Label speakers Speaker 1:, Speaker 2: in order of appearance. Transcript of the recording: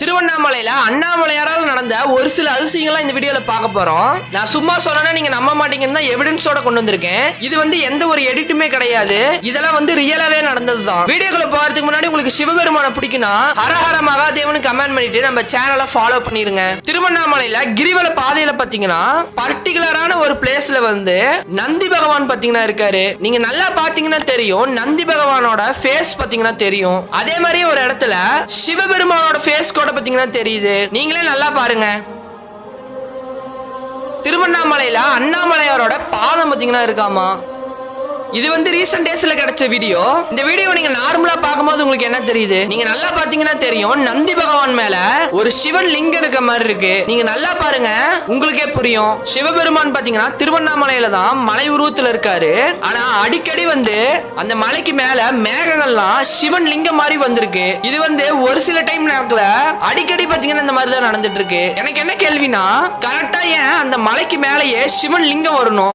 Speaker 1: திருவண்ணாமலையில அண்ணாமலையாரால் நடந்த ஒரு சில அதிசயங்கள்லாம் இந்த வீடியோல பார்க்க போறோம். நான் சும்மா சொல்லனா நீங்க நம்ப மாட்டீங்கன்னு தான் எவிடன்ஸோட கொண்டு வந்திருக்கேன். இது எந்த ஒரு எடிட்டுமே கிடையாது. இதெல்லாம் ரியலாவே நடந்ததுதான். வீடியோக்குள்ள போறதுக்கு முன்னாடி உங்களுக்கு சிவபெருமான பிடிக்கும்னா ஹரஹர மகாதேவனு கமெண்ட் பண்ணிட்டு நம்ம சேனலை ஃபாலோ பண்ணிருங்க. திருவண்ணாமலையில கிரிவல பாதையில பாத்தீங்கன்னா பர்டிகுலரான ஒரு பிளேஸ்ல நந்தி பகவான் பாத்தீங்கன்னா இருக்காரு. நீங்க நல்லா பாத்தீங்கன்னா தெரியும், நந்தி பகவானோட ஃபேஸ் பாத்தீங்கன்னா தெரியும். அதே மாதிரி ஒரு இடத்துல சிவபெருமானோட ஃபேஸ் கூட பாத்தீங்கன்னா தெரியுது. நீங்களே நல்லா பாருங்க. திருவண்ணாமலையில அண்ணாமலையாரோட பாதம் பாத்தீங்கன்னா இருக்காமா. இது ரீசன்ட் டேஸ்ல கிடைச்ச வீடியோ. இந்த வீடியோ நீங்க நார்மலா பார்க்கும்போது உங்களுக்கு என்ன தெரியுது? நீங்க நல்லா பாத்தீங்கன்னா தெரியும், நந்தி பகவான் மேல ஒரு சிவன் லிங்கம் இருக்க மாதிரி இருக்கு. நீங்க நல்லா பாருங்க, உங்களுக்கே புரியும். சிவபெருமான் பாத்தீங்கன்னா திருவண்ணாமலையில தான் மலை உருவத்துல இருக்காரு. ஆனா அடிக்கடி அந்த மலைக்கு மேல மேகங்கள்லாம் சிவன் லிங்கம் மாதிரி வந்திருக்கு. இது ஒரு சில டைம் நேரத்துல அடிக்கடி பாத்தீங்கன்னா இந்த மாதிரி தான் நடந்துட்டு இருக்கு. எனக்கு என்ன கேள்வினா, கரெக்டா ஏன் அந்த மலைக்கு மேலேயே சிவன் லிங்கம் வரணும்?